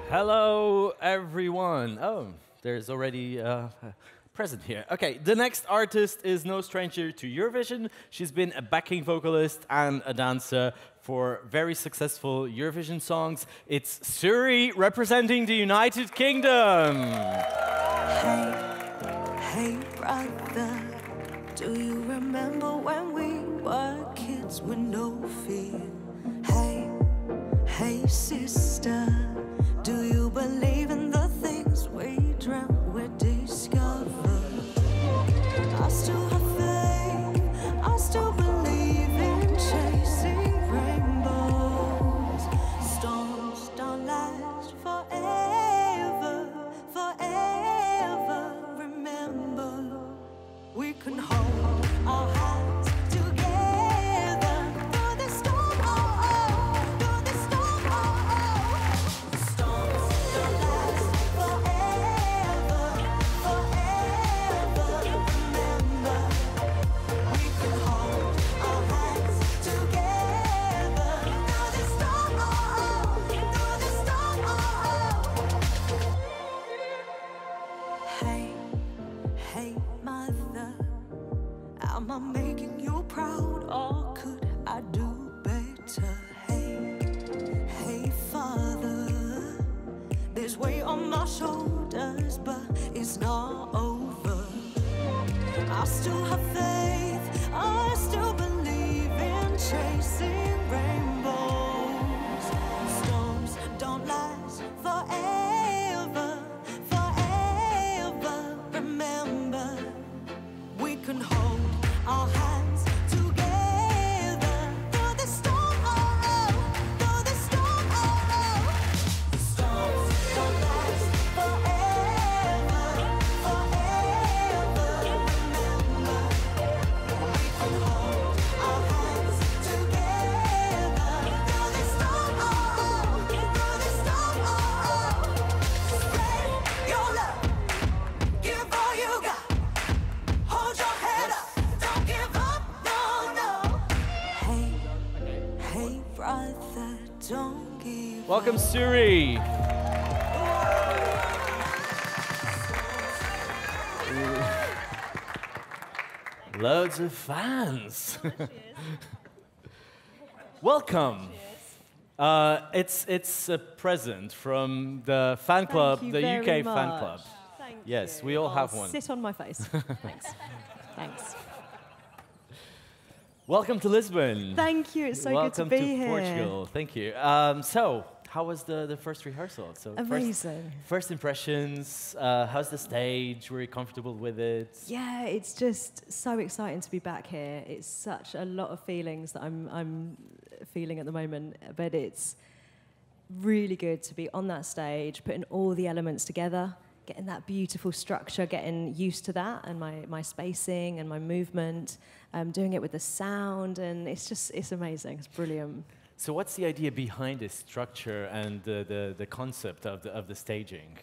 Hello, everyone. Oh, there's already a present here. Okay, the next artist is no stranger to Eurovision. She's been a backing vocalist and a dancer for very successful Eurovision songs. It's SuRie representing the United Kingdom. Hey, hey, brother, do you remember when we were kids with no fear? Hey, hey, sister, do you believe in the things we dreamt we discovered? I still have faith, I still believe in chasing rainbows. Storms don't last forever, forever. Remember, we can hold our hands together through the storm, oh, oh, through the storm, oh, oh. Storms don't last forever, forever. Remember, we can hold our hands together through the storm, oh, oh, through the storm, oh, oh. Hey, hey, mother, am I making you proud, or could I do better? Hey, hey, father, there's weight on my shoulders, but it's not over. I still have faith, I still believe in chasing rainbows. Storms don't last forever, forever. Remember, we can hold our hands together through the storm, oh, oh, through the storm, oh, oh. Storms don't last forever, forever. Remember, we can hold our hands together through the storm, oh, oh, through the storm, oh, oh. Spread your love, give all you got. Hold your head up, don't give up, no, no. Hey, hey, brother, don't give Welcome, up. SuRie. Loads of fans. Welcome. It's a present from the fan club, you the very UK fan much. club. Thank Yes, you. we all I'll have one. Sit on my face. Thanks. Thanks. Welcome to Lisbon. Thank you. It's so Welcome good to be to here. Portugal. Thank you. So, how was the first rehearsal? So Amazing. First impressions. How's the stage? Were you comfortable with it? Yeah, it's just so exciting to be back here. It's such a lot of feelings that I'm feeling at the moment, but it's really good to be on that stage, putting all the elements together, getting that beautiful structure, getting used to that, and my spacing and my movement, doing it with the sound, and it's amazing. It's brilliant. So, what's the idea behind this structure and the concept of the staging?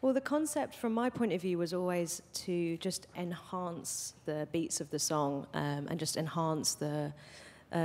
Well, the concept from my point of view was always to just enhance the beats of the song and just enhance the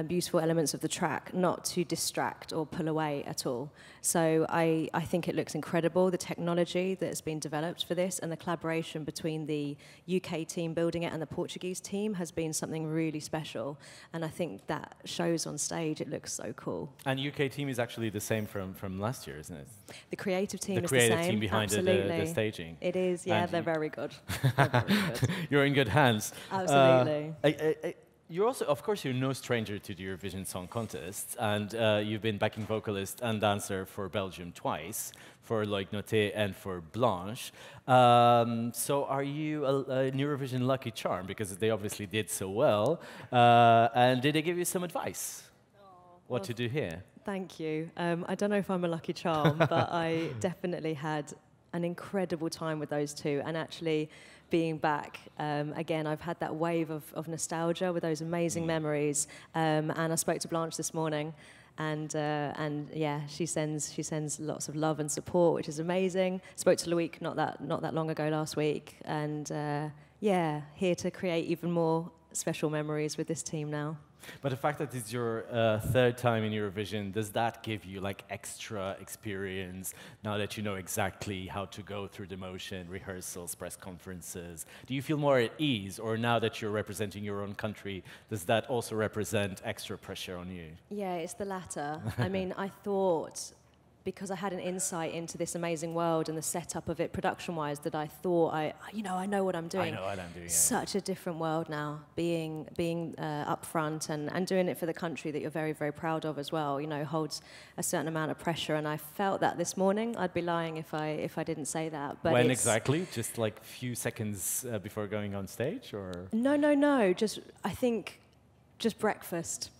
beautiful elements of the track, not to distract or pull away at all. So I think it looks incredible, the technology that's been developed for this, and the collaboration between the UK team building it and the Portuguese team has been something really special. And I think that shows on stage. It looks so cool. And UK team is actually the same from last year, isn't it? The creative team The is creative the same. team behind Absolutely. the staging. It is, yeah, And they're very good. They're very good. You're in good hands. Absolutely. You're also, of course, you're no stranger to the Eurovision Song Contest, and you've been backing vocalist and dancer for Belgium twice, for Loïc Noté and for Blanche. So are you an Eurovision lucky charm, because they obviously did so well, and did they give you some advice? What to do here? Thank you. I don't know if I'm a lucky charm, but I definitely had an incredible time with those two, and actually being back again, I've had that wave of nostalgia with those amazing memories. And I spoke to Blanche this morning, and yeah, she sends lots of love and support, which is amazing. Spoke to Loïc not that long ago last week, and yeah, here to create even more special memories with this team now. But the fact that it's your third time in Eurovision, does that give you like extra experience now that you know exactly how to go through the motion, rehearsals, press conferences? Do you feel more at ease, or now that you're representing your own country, does that also represent extra pressure on you? Yeah, it's the latter. I mean, I thought, because I had an insight into this amazing world and the setup of it production-wise, that I thought I know what I'm doing. I know what I'm doing. Yeah. Such a different world now, being up front and doing it for the country that you're very, very proud of as well, holds a certain amount of pressure. And I felt that this morning. I'd be lying if I didn't say that. But when exactly? Just like a few seconds before going on stage, or? No. Just breakfast.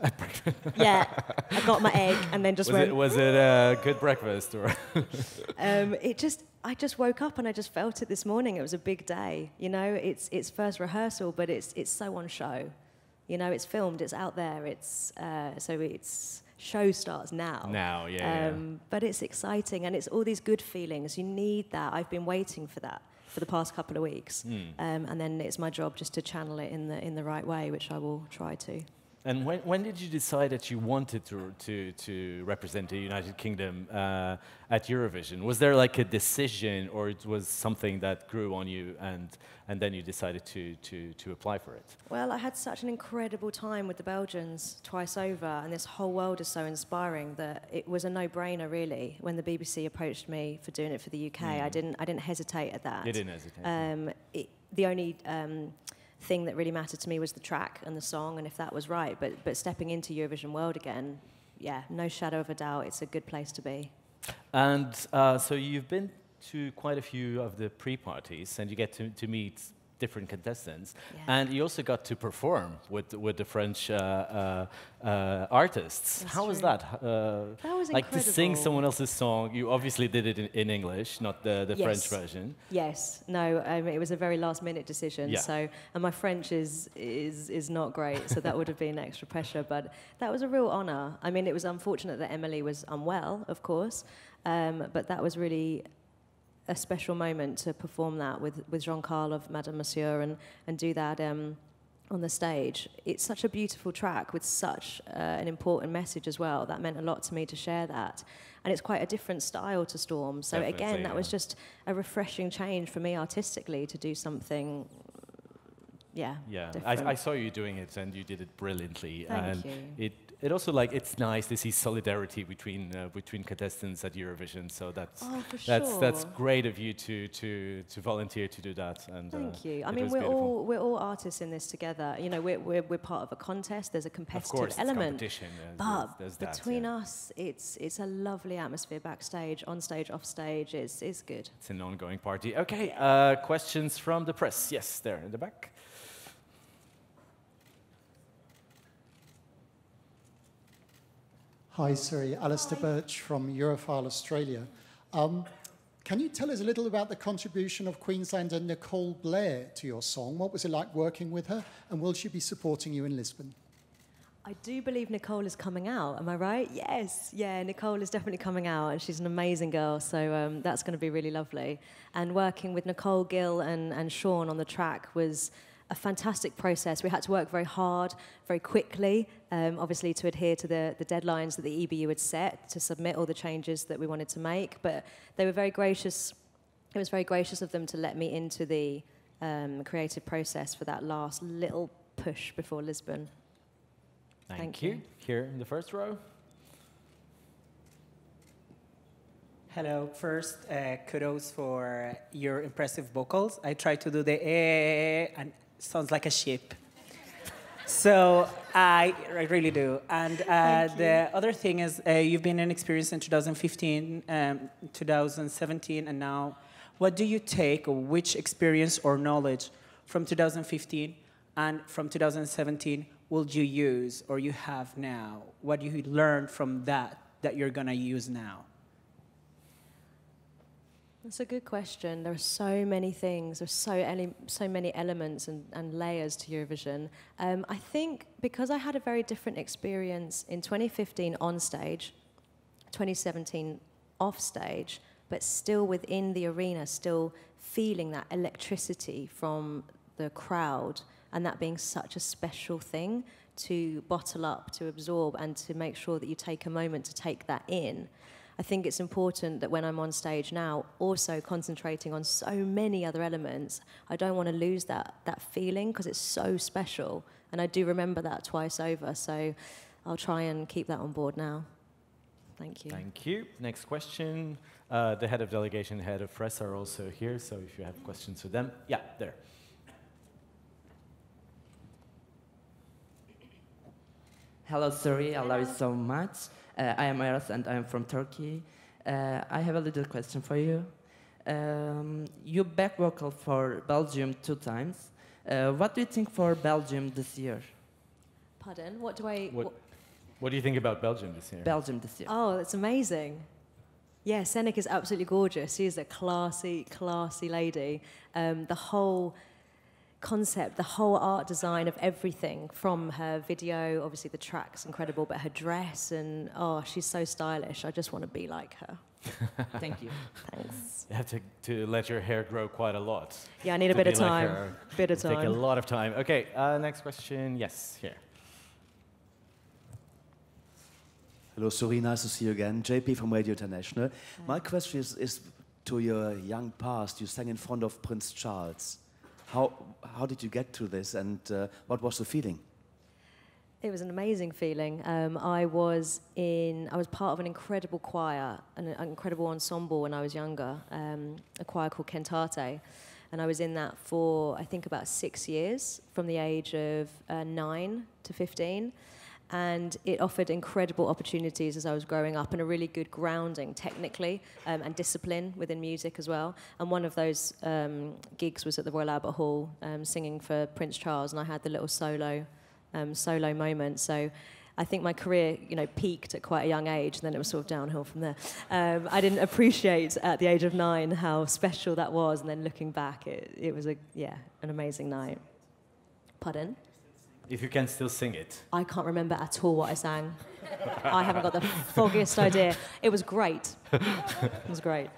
Yeah, I got my egg and then just went. Was it a good breakfast, or? I just woke up and I just felt it this morning. It was a big day. It's first rehearsal, but it's so on show. It's filmed. It's out there. It's show starts now. Now, yeah. But it's exciting and it's all these good feelings. You need that. I've been waiting for that for the past couple of weeks, and then it's my job just to channel it in the right way, which I will try to. And when did you decide that you wanted to represent the United Kingdom at Eurovision? Was there like a decision, or it was something that grew on you, and then you decided to apply for it? Well, I had such an incredible time with the Belgians twice over, and this whole world is so inspiring that it was a no-brainer, really. When the BBC approached me for doing it for the UK, I didn't hesitate at that. You didn't hesitate. The only thing that really mattered to me was the track and the song, and if that was right. But stepping into Eurovision world again, yeah, no shadow of a doubt, it's a good place to be. And so you've been to quite a few of the pre-parties, and you get to meet different contestants, and you also got to perform with the French artists. That's How was true. that? That was like to sing incredible. someone else's song. You obviously did it in English, not the Yes. French version. Yes, no, it was a very last-minute decision. Yeah. So, and my French is not great, so that would have been extra pressure. But that was a real honour. I mean, it was unfortunate that Emily was unwell, of course, but that was really a special moment to perform that with Jean-Carl of Madame Monsieur and do that on the stage. It's such a beautiful track with such an important message as well. That meant a lot to me to share that. And it's quite a different style to Storm. So Definitely, again, that was yeah. just a refreshing change for me artistically to do something, Yeah, different. I saw you doing it, and you did it brilliantly. Thank and you. it also it's nice to see solidarity between contestants at Eurovision. So that's that's sure. great of you to volunteer to do that. And Thank you. I it mean, was we're beautiful. all artists in this together. We're part of a contest. There's a Of competitive course, it's element. competition. But there's that, between yeah. us, it's a lovely atmosphere backstage, on stage, off stage. It's good. It's an ongoing party. Okay, questions from the press. Yes, there in the back. Hi, SuRie. Alistair Birch from Europhile Australia. Can you tell us a little about the contribution of Queenslander Nicole Blair to your song? What was it like working with her, and will she be supporting you in Lisbon? I do believe Nicole is coming out. Am I right? Yes. Yeah, Nicole is definitely coming out, and she's an amazing girl. So that's going to be really lovely. And working with Nicole, Gil, and Sean on the track was a fantastic process. We had to work very hard, very quickly, obviously to adhere to the deadlines that the EBU had set to submit all the changes that we wanted to make. But they were very gracious. It was very gracious of them to let me into the creative process for that last little push before Lisbon. Thank you. Here in the first row. Hello. First, kudos for your impressive vocals. I tried to do the and it sounds like a ship. So I really do. And the other thing is you've been an experience in 2015, 2017, and now. What do you take, or which experience or knowledge from 2015 and from 2017 will you use or you have now? What do you learn from that you're going to use now? That's a good question. There are so many things. There's so many elements and layers to Eurovision. I think because I had a very different experience in 2015 on stage, 2017 off stage, but still within the arena, still feeling that electricity from the crowd, and that being such a special thing to bottle up, to absorb, and to make sure that you take a moment to take that in. I think it's important that when I'm on stage now, also concentrating on so many other elements, I don't want to lose that feeling because it's so special. And I do remember that twice over, so I'll try and keep that on board now. Thank you. Thank you. Next question. The head of delegation, head of press are also here, so if you have questions for them. Yeah, there. Hello, SuRie. I love you so much. I am Eros, and I am from Turkey. I have a little question for you. You back vocal for Belgium 2 times. What do you think for Belgium this year? Pardon? What do I... What do you think about Belgium this year? Belgium this year. Oh, that's amazing. Yeah, Senek is absolutely gorgeous. She is a classy, classy lady. The whole concept, the whole art design of everything from her video, obviously the track's incredible, but her dress and, oh, she's so stylish. I just want to be like her. Thank you. Thanks. You have to let your hair grow quite a lot. Yeah, I need a to bit of be like time. her. Bit of It'll take a time. lot of time. Okay, next question. Yes, here. Hello, SuRie, nice to see you again. JP from Radio International. My question is to your young past. You sang in front of Prince Charles. How did you get to this, and what was the feeling? It was an amazing feeling. I was part of an incredible choir, an incredible ensemble when I was younger, a choir called Cantate, and I was in that for, I think, about 6 years, from the age of 9 to 15. And it offered incredible opportunities as I was growing up and a really good grounding technically and discipline within music as well. And one of those gigs was at the Royal Albert Hall singing for Prince Charles, and I had the little solo moment. So I think my career, peaked at quite a young age, and then it was sort of downhill from there. I didn't appreciate at the age of 9 how special that was, and then looking back, it was an amazing night. Pardon? If you can still sing it. I can't remember at all what I sang. I haven't got the foggiest idea. It was great. It was great.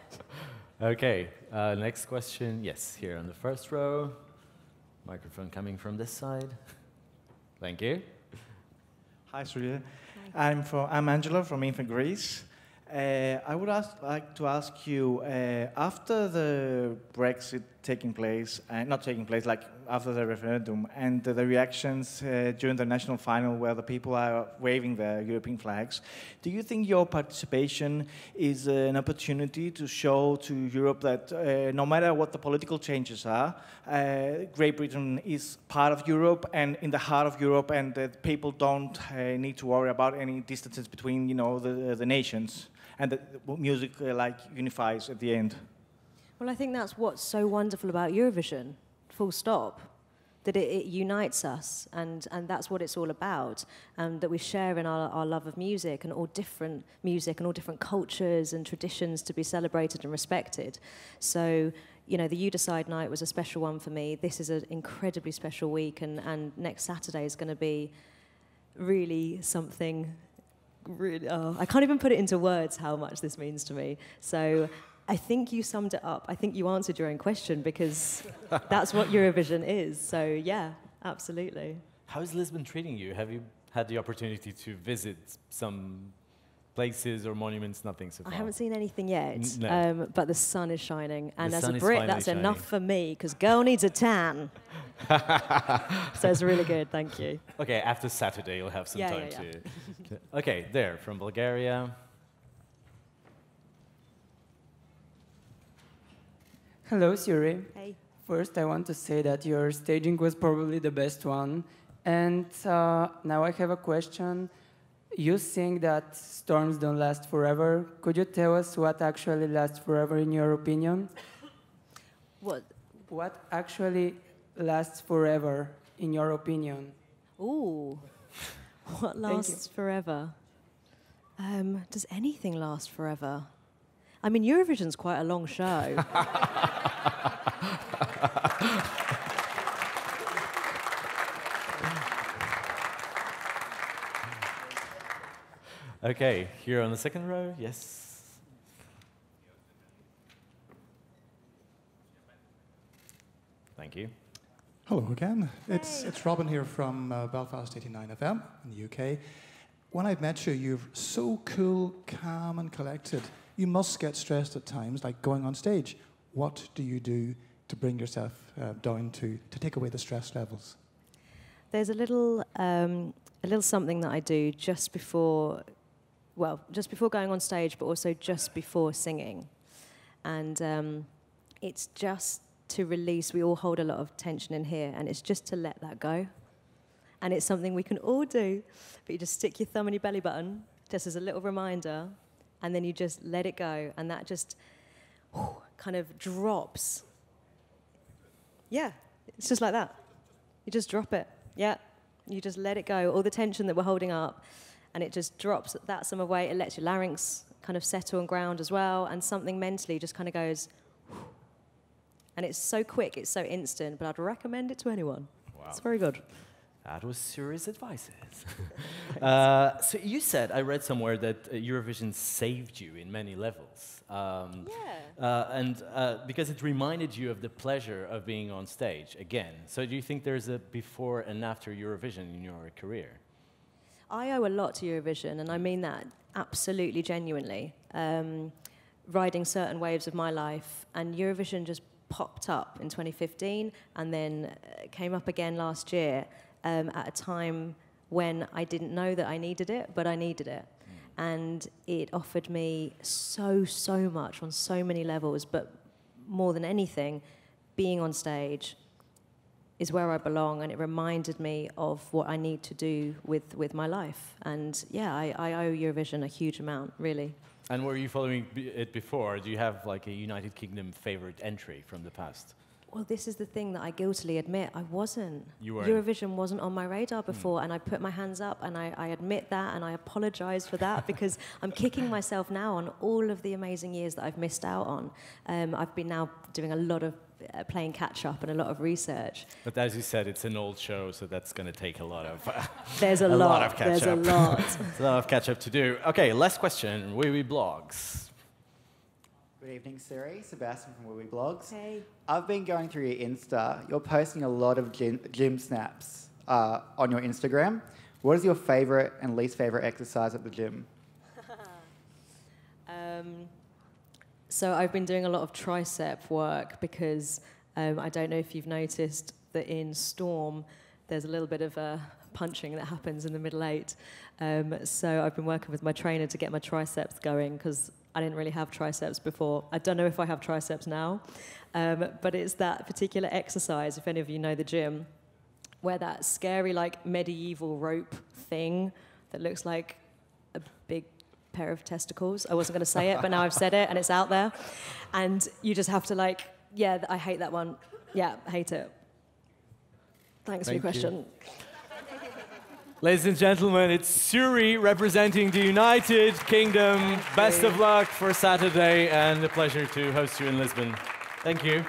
Okay, next question. Yes, here on the first row. Microphone coming from this side. Thank you. Hi, SuRie. I'm Angela from Infant Greece. I would like to ask you, after the Brexit after the referendum and the reactions during the national final where the people are waving their European flags, do you think your participation is an opportunity to show to Europe that no matter what the political changes are, Great Britain is part of Europe and in the heart of Europe, and that people don't need to worry about any distances between, the nations, and that music unifies at the end? Well, I think that's what's so wonderful about Eurovision, full stop. That it unites us, and that's what it's all about, that we share in our love of music and all different cultures and traditions to be celebrated and respected. So, the You Decide night was a special one for me. This is an incredibly special week, and next Saturday is going to be really something. Really, I can't even put it into words how much this means to me. So I think you summed it up. I think you answered your own question, because that's what Eurovision is. So yeah, absolutely. How is Lisbon treating you? Have you had the opportunity to visit some places or monuments? Nothing so far. I haven't seen anything yet, No. but the sun is shining. And The as sun a is Brit, finally that's shining. enough for me, because girl needs a tan. So it's really good, thank you. Okay, after Saturday you'll have some Yeah, time yeah, to... Okay, there, from Bulgaria. Hello, SuRie. Hey. First, I want to say that your staging was probably the best one. And now I have a question. You sing that storms don't last forever. Could you tell us what actually lasts forever in your opinion? What? What actually lasts forever in your opinion? Ooh, what lasts forever? Does anything last forever? I mean, Eurovision's quite a long show. Okay, here on the second row, yes. Thank you. Hello again. It's Robin here from Belfast 89 FM in the UK. When I've met you, you're so cool, calm and collected. You must get stressed at times, like going on stage. What do you do to bring yourself down to take away the stress levels? There's a little something that I do just before going on stage, but also just before singing. And it's just to release. We all hold a lot of tension in here, and it's just to let that go. And it's something we can all do, but you just stick your thumb on your belly button, just as a little reminder, and then you just let it go, and that just kind of drops. Yeah, it's just like that. You just drop it. Yeah, you just let it go. All the tension that we're holding up, and it just drops that summer weight. It lets your larynx kind of settle and ground as well, and something mentally just kind of goes. And it's so quick, it's so instant, but I'd recommend it to anyone. Wow. It's very good. That was SuRie's advices. So you said, I read somewhere that Eurovision saved you in many levels. Because it reminded you of the pleasure of being on stage again. So do you think there's a before and after Eurovision in your career? I owe a lot to Eurovision, and I mean that absolutely genuinely. Riding certain waves of my life, and Eurovision just popped up in 2015 and then came up again last year at a time when I didn't know that I needed it, but I needed it. And it offered me so much on so many levels, but more than anything, being on stage is where I belong, and it reminded me of what I need to do with my life. And yeah, I owe Eurovision a huge amount, really. And were you following it before? Do you have like a United Kingdom favorite entry from the past? Well, this is the thing that I guiltily admit. I wasn't. You weren't. Eurovision wasn't on my radar before, and I put my hands up, and I admit that, and I apologise for that, because I'm kicking myself now on all of the amazing years that I've missed out on. I've been now doing a lot of playing catch-up and a lot of research. But as you said, it's an old show, so that's going to take a lot of There's a lot of catch-up. There's a lot. There's a lot of catch-up to do. Okay, last question. Wee Blogs. Good evening, SuRie. Sebastian from Wee Blogs. Hey. I've been going through your Insta. You're posting a lot of gym snaps on your Instagram. What is your favourite and least favourite exercise at the gym? So I've been doing a lot of tricep work because I don't know if you've noticed that in Storm there's a little bit of punching that happens in the middle eight. So I've been working with my trainer to get my triceps going because I didn't really have triceps before. I don't know if I have triceps now, but it's that particular exercise, if any of you know the gym, where that scary like medieval rope thing that looks like a big pair of testicles. I wasn't going to say it, but now I've said it and it's out there. And you just have to like, yeah, I hate that one. Yeah, I hate it. Thanks for your question. Ladies and gentlemen, it's SuRie representing the United Kingdom. Best of luck for Saturday, and a pleasure to host you in Lisbon. Thank you.